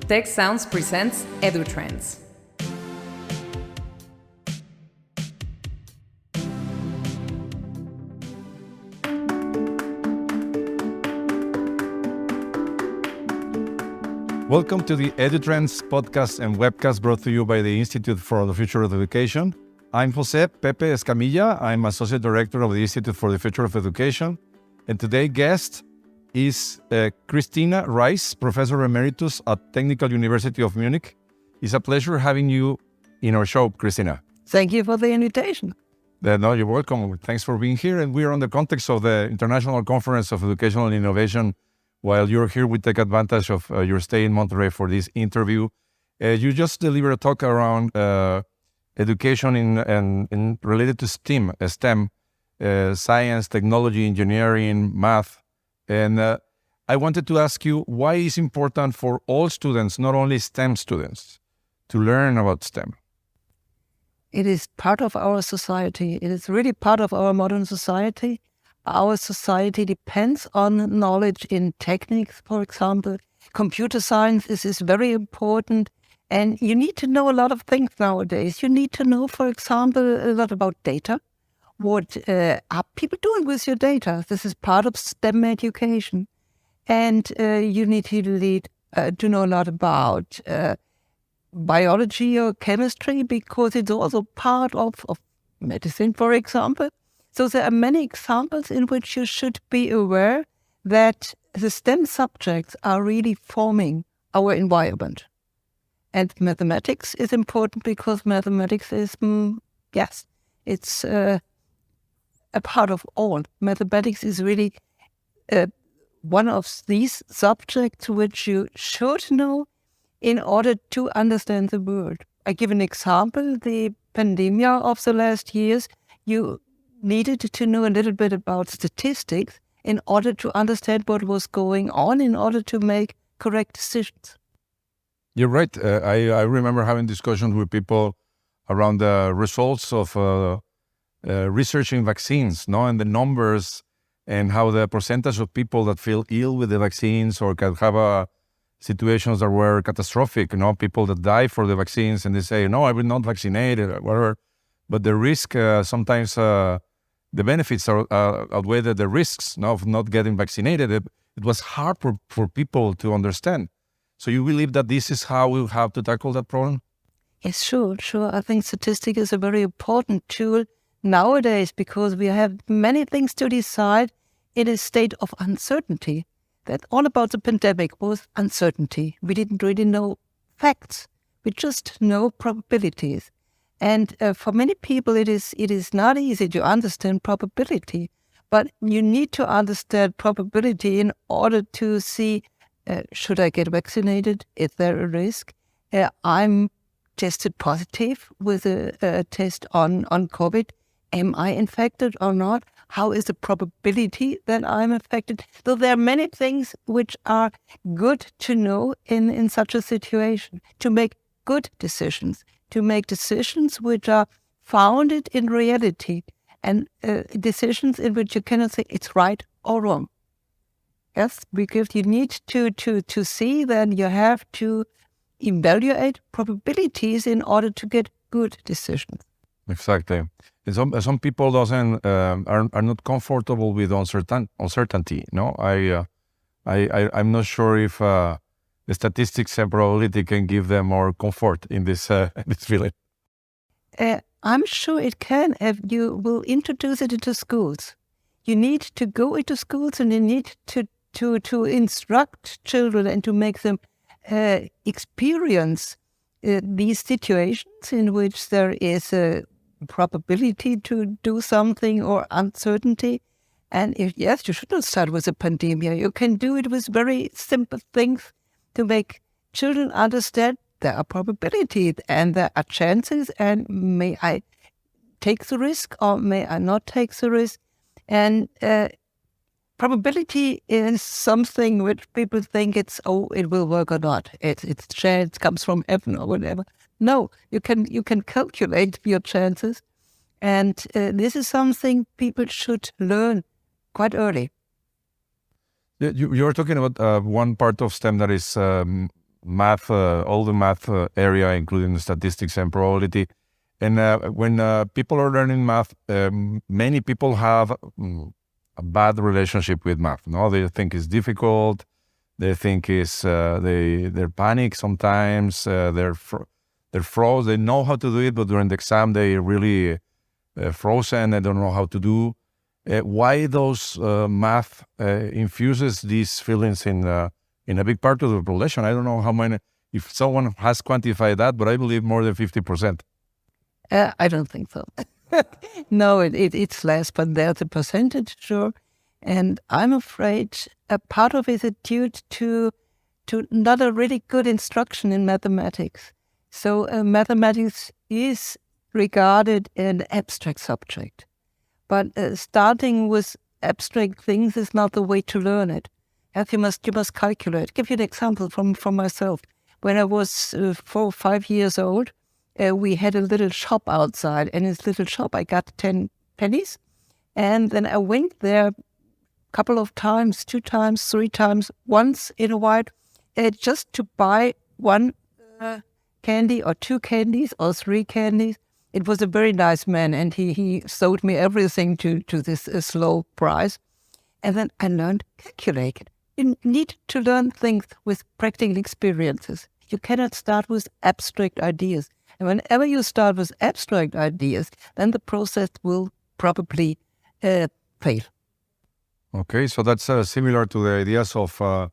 Tec Sounds presents EduTrends. Welcome to the EduTrends podcast and webcast brought to you by the Institute for the Future of Education. I'm José Pepe Escamilla. I'm Associate Director of the Institute for the Future of Education. And today's guest is Kristina Reiss, Professor Emeritus at Technical University of Munich. It's a pleasure having you in our show, Kristina. Thank you for the invitation. No, you're welcome. Thanks for being here. And we are on the context of the International Conference of Educational Innovation. While you're here, we take advantage of your stay in Monterrey for this interview. You just delivered a talk around education in related to STEM, science, technology, engineering, math. And I wanted to ask you why it's important for all students, not only STEM students, to learn about STEM. It is part of our society. It is really part of our modern society. Our society depends on knowledge in techniques, for example. Computer science is very important. And you need to know a lot of things nowadays. You need to know, for example, a lot about data. What are people doing with your data? This is part of STEM education. And you need to know a lot about biology or chemistry, because it's also part of medicine, for example. So there are many examples in which you should be aware that the STEM subjects are really forming our environment. And mathematics is important because mathematics is, it's a part of all. Mathematics is really one of these subjects which you should know in order to understand the world. I give an example. The pandemic of the last years, you needed to know a little bit about statistics in order to understand what was going on, in order to make correct decisions. You're right. I remember having discussions with people around the results of researching vaccines, and the numbers and how the percentage of people that feel ill with the vaccines or can have situations that were catastrophic, people that die for the vaccines and they say, no, I will not vaccinate or whatever. But the risk, sometimes the benefits outweigh the risks of not getting vaccinated. It was hard for people to understand. So you believe that this is how we have to tackle that problem? Yes, sure. I think statistics is a very important tool nowadays because we have many things to decide in a state of uncertainty. That all about the pandemic was uncertainty. We didn't really know facts. We just know probabilities. And for many people, it is not easy to understand probability. But you need to understand probability in order to see, should I get vaccinated? Is there a risk? I'm tested positive with a test on COVID. Am I infected or not? How is the probability that I'm infected? So there are many things which are good to know in such a situation, to make good decisions, to make decisions which are founded in reality, and decisions in which you cannot say it's right or wrong. Yes, because you need to see that you have to evaluate probabilities in order to get good decisions. Exactly. And some people are not comfortable with uncertainty. No, I'm not sure if the statistics and probability can give them more comfort in this feeling. I'm sure it can if you will introduce it into schools. You need to go into schools and you need to instruct children and to make them experience these situations in which there is a probability to do something or uncertainty. And you should not start with a pandemic. You can do it with very simple things to make children understand there are probabilities and there are chances, and may I take the risk or may I not take the risk? And probability is something which people think it will work or not. It's chance comes from heaven or whatever. No, you can calculate your chances, and this is something people should learn quite early. You're talking about one part of STEM that is math, all the math area, including statistics and probability. And when people are learning math, many people have a bad relationship with math. No, they think it's difficult. They think it's they're panic sometimes. They're froze. They know how to do it, but during the exam they really frozen. They don't know how to do. Why those math infuses these feelings in a big part of the population? I don't know how many. If someone has quantified that, but I believe more than 50%. I don't think so. No, it's less, but there's a percentage, sure. And I'm afraid a part of it is due to not a really good instruction in mathematics. So mathematics is regarded an abstract subject. But starting with abstract things is not the way to learn it. As you must calculate. Give you an example from myself. When I was 4 or 5 years old, we had a little shop outside. And in this little shop, I got 10 pennies. And then I went there a couple of times, 2 times, 3 times, once in a while, just to buy one candy or 2 candies or 3 candies. It was a very nice man, and he sold me everything to this low price. And then I learned calculating. You need to learn things with practical experiences. You cannot start with abstract ideas. And whenever you start with abstract ideas, then the process will probably fail. Okay, so that's similar to the ideas of, I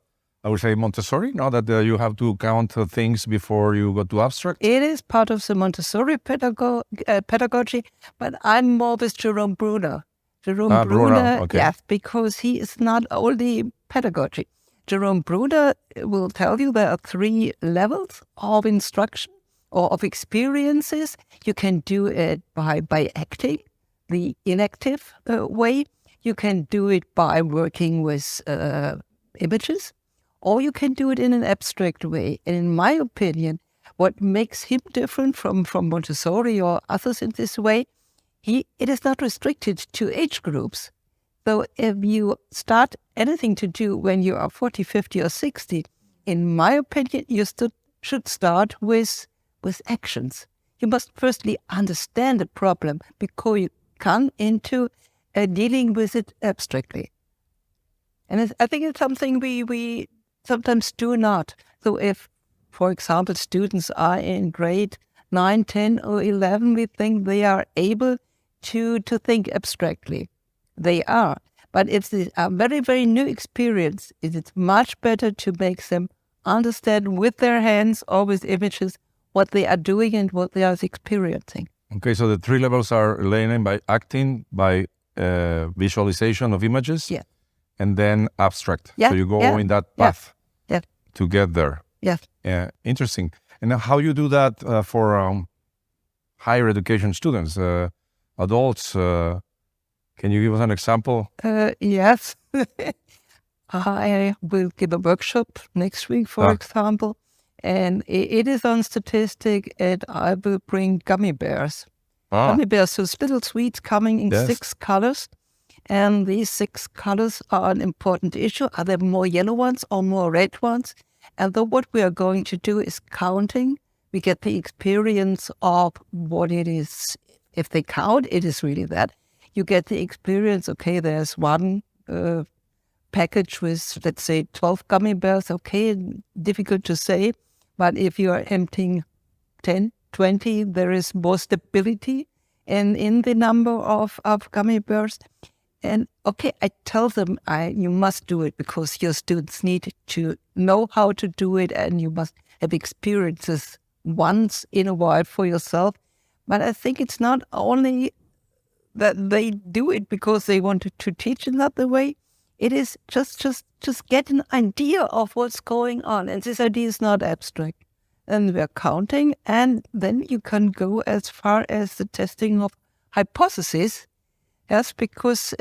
would say, Montessori, no? That you have to count things before you go to abstract? It is part of the Montessori pedagogy, but I'm more with Jerome Bruner. Jerome Bruner, okay. Yes, because he is not only pedagogy. Jerome Bruner will tell you there are 3 levels of instruction or of experiences. You can do it by acting, the inactive way. You can do it by working with images, or you can do it in an abstract way. And in my opinion, what makes him different from Montessori or others in this way, it is not restricted to age groups. So if you start anything to do when you are 40, 50 or 60, in my opinion, you should start with actions. You must firstly understand the problem before you come into dealing with it abstractly. And I think it's something we sometimes do not. So if, for example, students are in grade 9, 10 or 11, we think they are able to think abstractly. They are. But if they are very, very new experience, it is much better to make them understand with their hands or with images what they are doing and what they are experiencing. Okay, so the 3 levels are learning by acting, by visualization of images, and then abstract. So you go in that path to get there. Yes. Interesting. And how you do that for higher education students, adults? Can you give us an example? Yes. I will give a workshop next week, for example, and it is on statistics, and I will bring gummy bears. Gummy bears, so little sweets coming in 6 colors, and these 6 colors are an important issue. Are there more yellow ones or more red ones? And then what we are going to do is counting. We get the experience of what it is. If they count, it is really that. You get the experience, okay, there's one package with, let's say, 12 gummy bears. Okay, difficult to say. But if you are emptying 10, 20, there is more stability in the number of gummy bears. And okay, I tell them you must do it because your students need to know how to do it, and you must have experiences once in a while for yourself. But I think it's not only that they do it because they wanted to teach another way. It is just get an idea of what's going on. And this idea is not abstract. And we're counting, and then you can go as far as the testing of hypotheses. Yes, because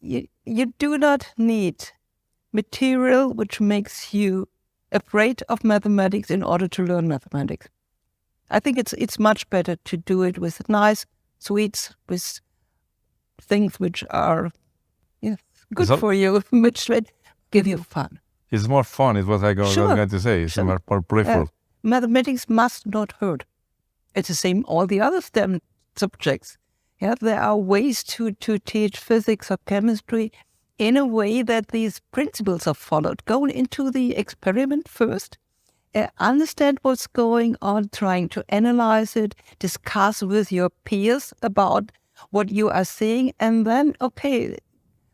you do not need material which makes you afraid of mathematics in order to learn mathematics. I think it's much better to do it with nice sweets, with things which are good for you, which give you fun. It's more fun, is what I was going to say. It's more playful. Mathematics must not hurt. It's the same all the other STEM subjects. Yeah, there are ways to teach physics or chemistry in a way that these principles are followed. Go into the experiment first, understand what's going on, trying to analyze it, discuss with your peers about what you are seeing, and then, okay,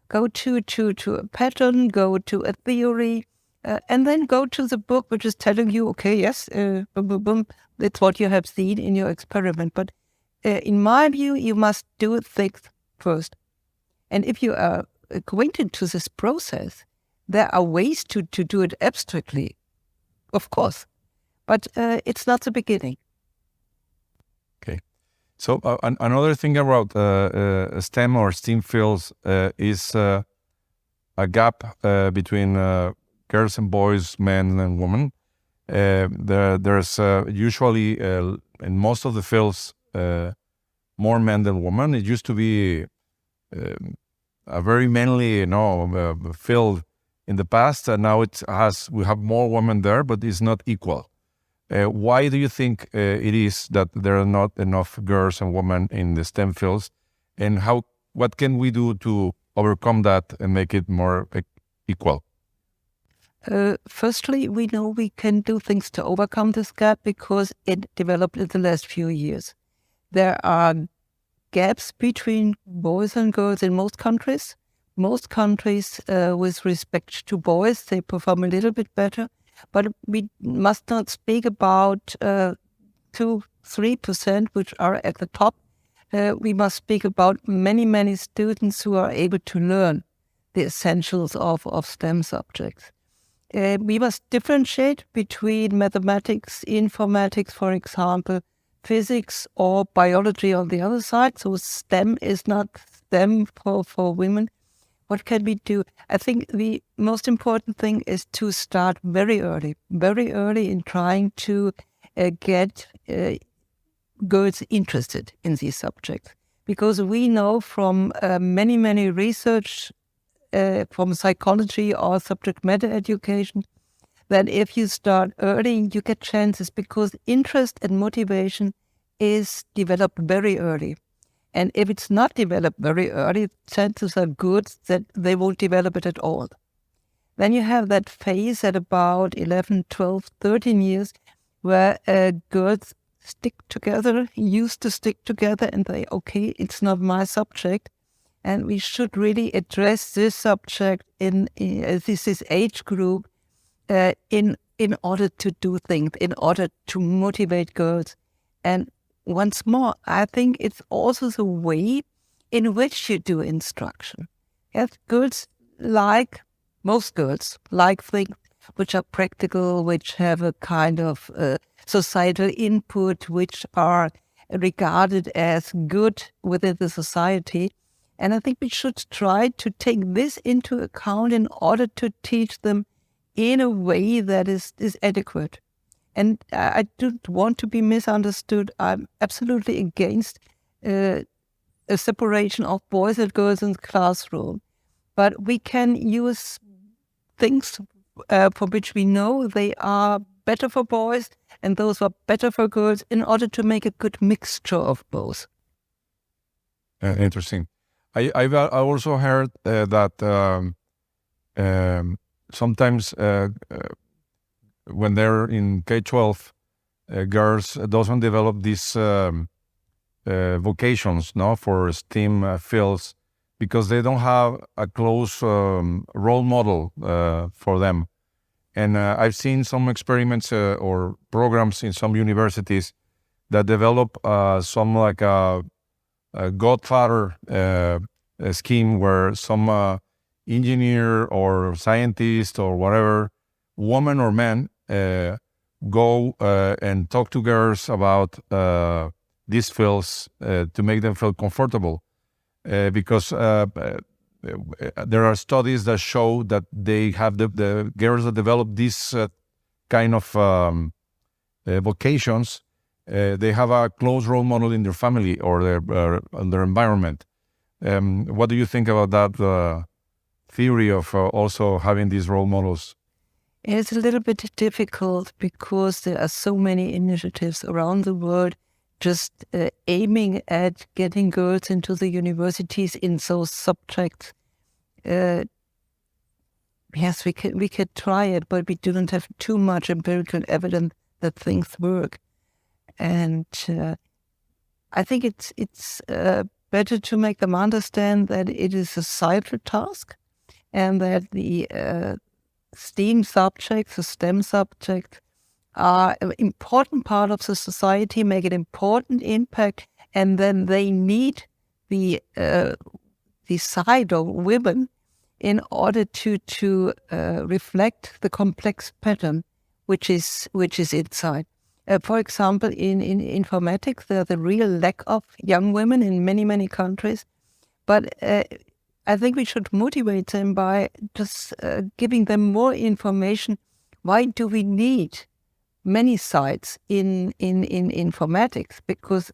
go to a pattern, go to a theory, and then go to the book which is telling you, okay, yes, boom, boom, boom, that's what you have seen in your experiment. But in my view, you must do things first. And if you are acquainted to this process, there are ways to do it abstractly, of course, but it's not the beginning. Okay. So another thing about STEM or STEAM fields is a gap between girls and boys, men and women. There's usually, in most of the fields, more men than women. It used to be a very manly, field in the past, and now we have more women there, but it's not equal. Why do you think it is that there are not enough girls and women in the STEM fields, and what can we do to overcome that and make it more equal? Firstly, we know we can do things to overcome this gap because it developed in the last few years. There are gaps between boys and girls in most countries. Most countries, with respect to boys, they perform a little bit better. But we must not speak about 2-3%, which are at the top. We must speak about many, many students who are able to learn the essentials of STEM subjects. We must differentiate between mathematics, informatics, for example, physics or biology on the other side. So STEM is not STEM for women. What can we do? I think the most important thing is to start very early in trying to get girls interested in these subjects. Because we know from many, many research from psychology or subject matter education that if you start early, you get chances because interest and motivation is developed very early. And if it's not developed very early, chances are good that they won't develop it at all. Then you have that phase at about 11, 12, 13 years where girls used to stick together and they, okay, it's not my subject. And we should really address this subject in this age group in order to do things, in order to motivate girls. And once more, I think it's also the way in which you do instruction. Yes, most girls like things which are practical, which have a kind of societal input, which are regarded as good within the society. And I think we should try to take this into account in order to teach them in a way that is adequate. And I don't want to be misunderstood. I'm absolutely against a separation of boys and girls in the classroom. But we can use things for which we know they are better for boys and those are better for girls in order to make a good mixture of both. Interesting. I've also heard that sometimes when they're in K-12, girls doesn't develop these vocations for STEM fields because they don't have a close role model for them. And I've seen some experiments or programs in some universities that develop some like a godfather scheme where some engineer or scientist or whatever, woman or man, go and talk to girls about these fields to make them feel comfortable. Because there are studies that show that they have the girls that develop these kind of vocations, they have a close role model in their family or their environment. What do you think about that theory of also having these role models? It's a little bit difficult because there are so many initiatives around the world just aiming at getting girls into the universities in those subjects. Yes, we could try it, but we don't have too much empirical evidence that things work. And I think it's better to make them understand that it is a societal task, and that the STEAM subjects, the STEM subjects, are an important part of the society, make an important impact, and then they need the side of women in order to reflect the complex pattern which is inside. For example, in informatics, there's a real lack of young women in many countries, but I think we should motivate them by just giving them more information. Why do we need many sites in informatics? Because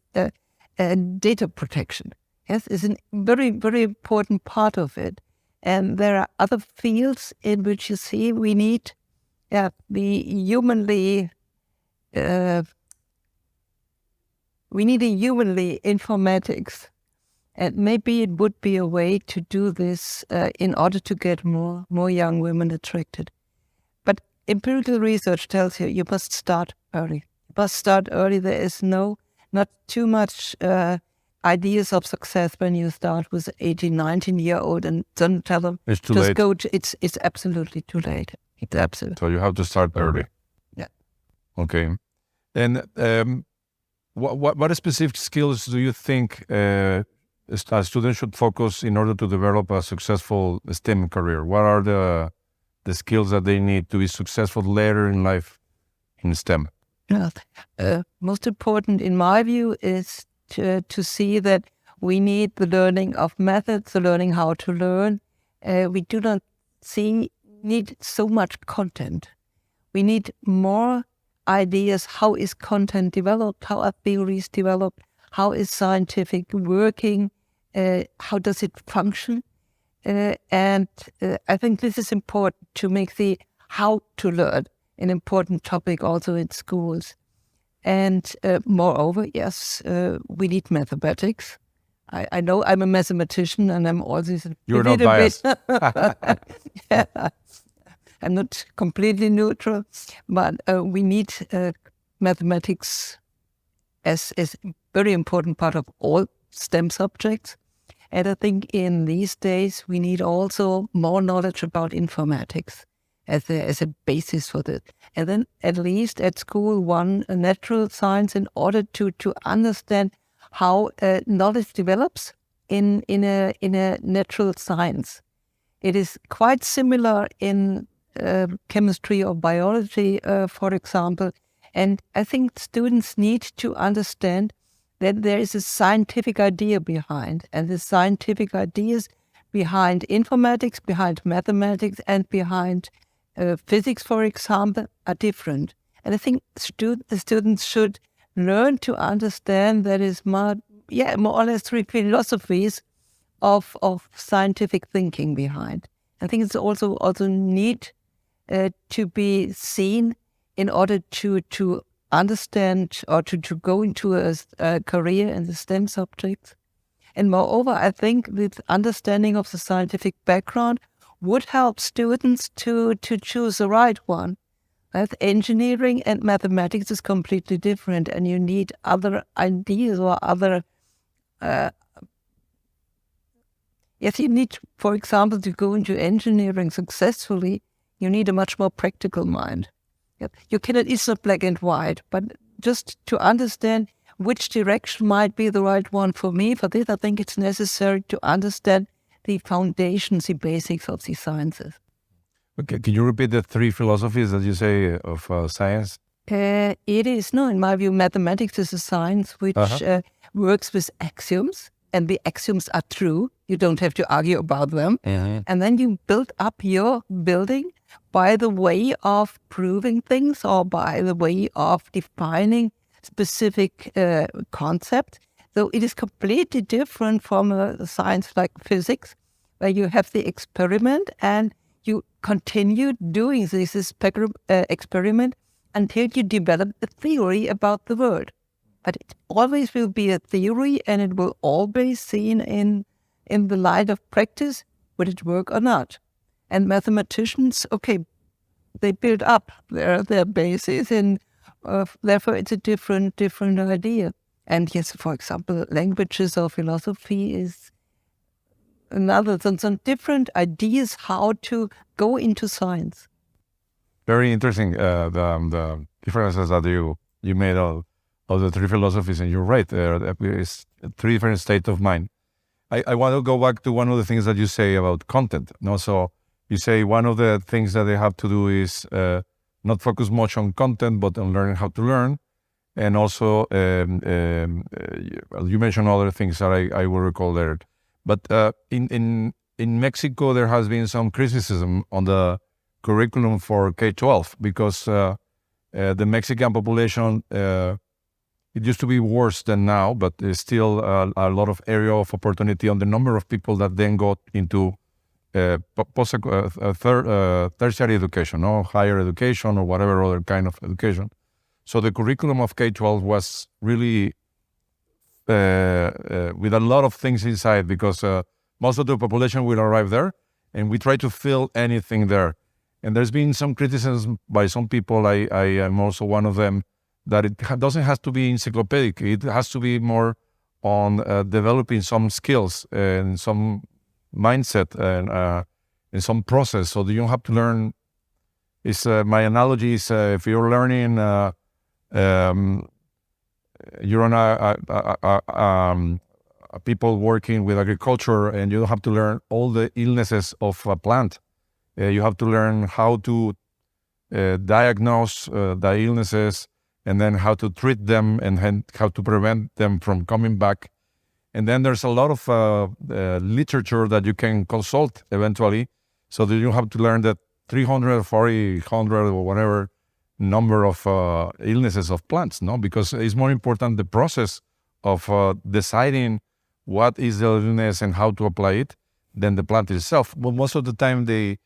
data protection, yes, is a very important part of it. And there are other fields in which you see we need the humanly informatics. And maybe it would be a way to do this in order to get more young women attracted. But empirical research tells you must start early. You must start early. There is not too much ideas of success when you start with 18, 19-year-old and don't tell them it's too late. It's absolutely too late. It's absolutely. So you have to start early. Yeah. Okay. And what specific skills do you think a student should focus in order to develop a successful STEM career? What are the skills that they need to be successful later in life in STEM? Yeah. Most important, in my view, is to see that we need the learning of methods, the learning how to learn. We do not need so much content. We need more ideas. How is content developed? How are theories developed? How is scientific working? How does it function? And I think this is important to make the how to learn an important topic also in schools. And moreover, yes, we need mathematics. I know I'm a mathematician and I'm always You're not biased. Yeah, I'm not completely neutral, but we need mathematics as a very important part of all STEM subjects. And I think in these days, we need also more knowledge about informatics as a basis for this. And then at least at school, a natural science in order to understand how knowledge develops in a natural science. It is quite similar in chemistry or biology, for example. And I think students need to understand that there is a scientific idea behind, and the scientific ideas behind informatics, behind mathematics, and behind physics, for example, are different. And I think the students should learn to understand that is more or less three philosophies of scientific thinking behind. I think it's also need to be seen in order to understand or to go into a career in the STEM subjects. And moreover, I think this understanding of the scientific background would help students to choose the right one. Engineering and mathematics is completely different, and you need other ideas or other... Yes, you need, for example, to go into engineering successfully, you need a much more practical mind. You cannot, it's not black and white, but just to understand which direction might be the right one for me. For this, I think it's necessary to understand the foundations, the basics of the sciences. Okay, can you repeat the three philosophies that you say of science? It is, in my view, mathematics is a science which works with axioms, and the axioms are true. You don't have to argue about them. Mm-hmm. And then you build up your building by the way of proving things or by the way of defining specific concepts. So it is completely different from a science like physics, where you have the experiment and you continue doing this experiment until you develop a theory about the world. But it always will be a theory, and it will all be seen in the light of practice, would it work or not. And mathematicians, okay, they build up their basis, and therefore it's a different idea. And yes, for example, languages or philosophy is another, some different ideas how to go into science. Very interesting, the differences that you made of the three philosophies, and you're right, there is three different states of mind. I want to go back to one of the things that you say about content. No, so you say one of the things that they have to do is not focus much on content, but on learning how to learn. And also, you mentioned other things that I will recall there. But in Mexico, there has been some criticism on the curriculum for K-12 because the Mexican population, it used to be worse than now, but there's still a lot of area of opportunity on the number of people that then got into tertiary education, or higher education, or whatever other kind of education. So the curriculum of K-12 was really with a lot of things inside, because most of the population will arrive there, and we try to fill anything there. And there's been some criticism by some people, I am also one of them, that it doesn't have to be encyclopedic. It has to be more on developing some skills and some mindset and some process. So you don't have to learn. My analogy is if you're learning, you're on people working with agriculture, and you don't have to learn all the illnesses of a plant. You have to learn how to diagnose the illnesses, and then how to treat them, and how to prevent them from coming back. And then there's a lot of literature that you can consult eventually, so that you have to learn that 300, 400, or whatever number of illnesses of plants, no? Because it's more important the process of deciding what is the illness and how to apply it than the plant itself. But most of the time, the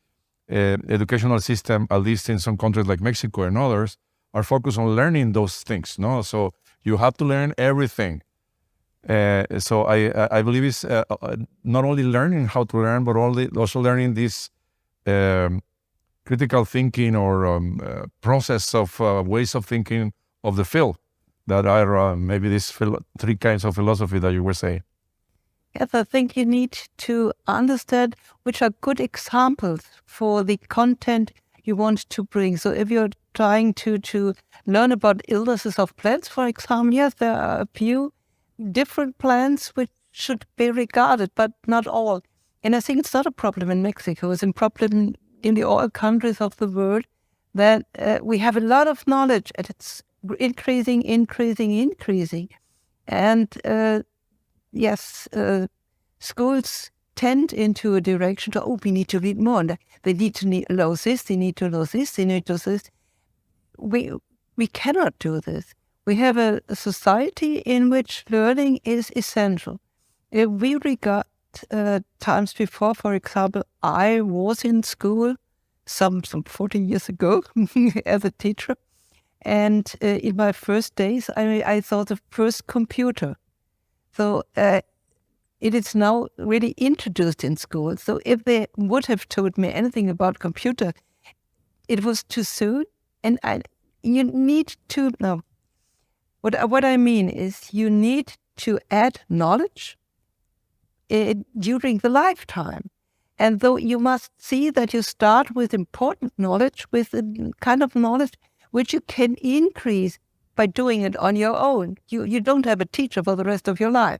educational system, at least in some countries like Mexico and others, are focused on learning those things, no? So you have to learn everything. So I believe it's not only learning how to learn, but also learning this critical thinking or process of ways of thinking of the field that are maybe these three kinds of philosophy that you were saying. Yes, I think you need to understand which are good examples for the content you want to bring. So if you're trying to learn about illnesses of plants, for example, yes, there are a few different plants which should be regarded, but not all. And I think it's not a problem in Mexico. It's a problem in the all countries of the world that we have a lot of knowledge, and it's increasing. And yes, schools tend into a direction to, we need to read more. And they need to know this, they need to know this, they need to know this. We cannot do this. We have a society in which learning is essential. If we regard times before, for example, I was in school some 40 years ago as a teacher, and in my first days, I saw the first computer. So it is now really introduced in school. So if they would have told me anything about computer, it was too soon. And you need to know. What I mean is you need to add knowledge during the lifetime. And though you must see that you start with important knowledge, with a kind of knowledge which you can increase by doing it on your own. You don't have a teacher for the rest of your life.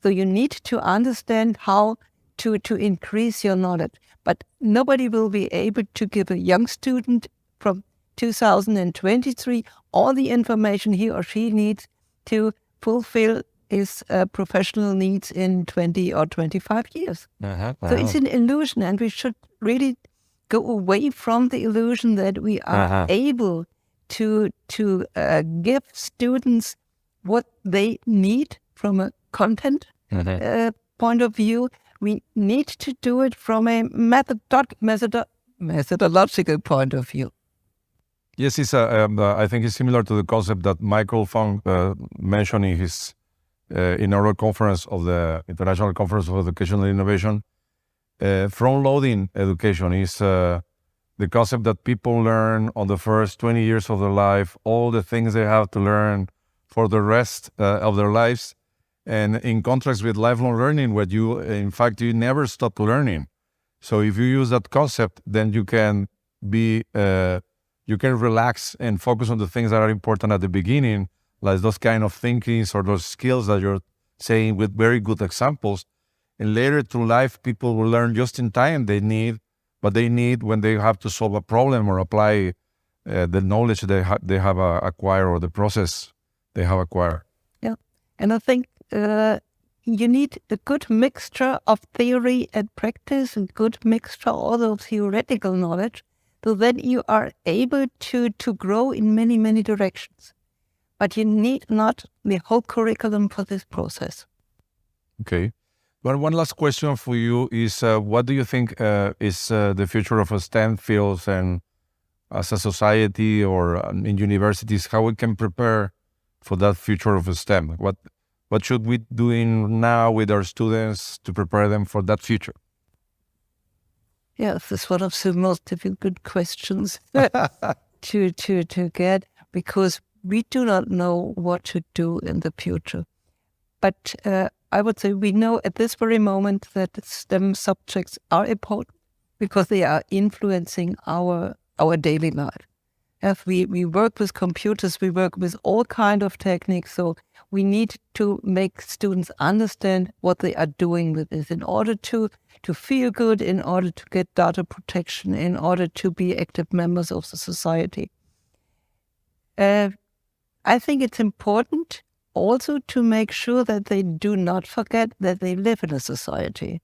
So you need to understand how to increase your knowledge. But nobody will be able to give a young student from 2023 all the information he or she needs to fulfill his professional needs in 20 or 25 years. So it's an illusion, and we should really go away from the illusion that we are able to give students what they need from a content point of view. We need to do it from a methodological point of view. Yes, I think it's similar to the concept that Michael Fung mentioned in his inaugural conference of the International Conference of Educational Innovation. Front-loading education is the concept that people learn on the first 20 years of their life, all the things they have to learn for the rest of their lives. And in contrast with lifelong learning, where you never stop learning. So if you use that concept, then you can relax and focus on the things that are important at the beginning, like those kind of thinkings or those skills that you're saying with very good examples. And later through life, people will learn just in time what they need when they have to solve a problem or apply the knowledge they have acquired or the process they have acquired. Yeah, and I think you need a good mixture of theory and practice, and good mixture also of theoretical knowledge, so that you are able to grow in many, many directions. But you need not the whole curriculum for this process. Okay. Well, one last question for you is, what do you think is the future of STEM fields, and as a society or in universities, how we can prepare for that future of STEM? What should we do now with our students to prepare them for that future? Yes, it's one of the most difficult questions to get, because we do not know what to do in the future. But I would say we know at this very moment that STEM subjects are important because they are influencing our daily life. As we work with computers, we work with all kinds of techniques, so we need to make students understand what they are doing with this in order to feel good, in order to get data protection, in order to be active members of the society. I think it's important also to make sure that they do not forget that they live in a society,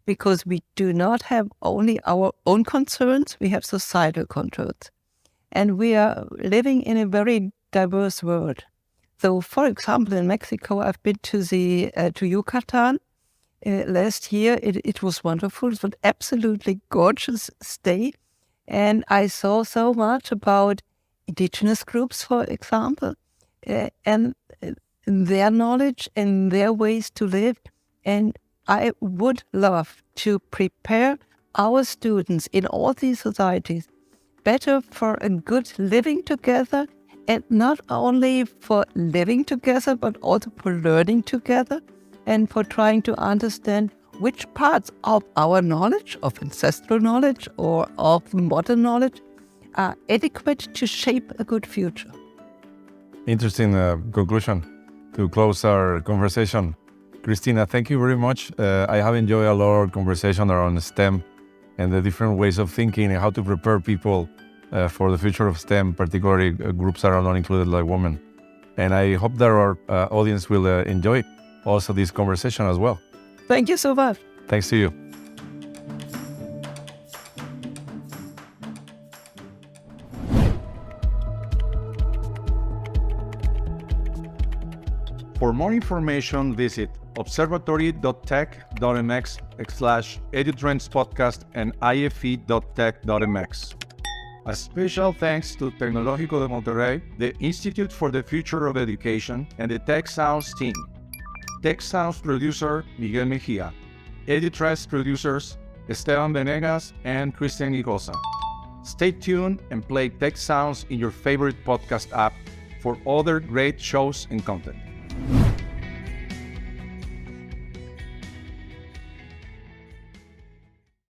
because we do not have only our own concerns, we have societal concerns. And we are living in a very diverse world. So, for example, in Mexico, I've been to Yucatan last year. It was wonderful. It was an absolutely gorgeous stay. And I saw so much about indigenous groups, for example, and their knowledge and their ways to live. And I would love to prepare our students in all these societies better for a good living together, and not only for living together, but also for learning together, and for trying to understand which parts of our knowledge, of ancestral knowledge or of modern knowledge, are adequate to shape a good future. Interesting conclusion to close our conversation. Kristina, thank you very much. I have enjoyed a lot of conversation around STEM and the different ways of thinking and how to prepare people for the future of STEM, particularly groups that are not included like women. And I hope that our audience will enjoy also this conversation as well. Thank you so much. Thanks to you. For more information, visit observatory.tech.mx/EduTrends podcast and ife.tech.mx. A special thanks to Tecnológico de Monterrey, the Institute for the Future of Education, and the Tec Sounds team. Tec Sounds producer Miguel Mejia. EduTrends producers Esteban Venegas and Cristian Igosa. Stay tuned and play Tec Sounds in your favorite podcast app for other great shows and content.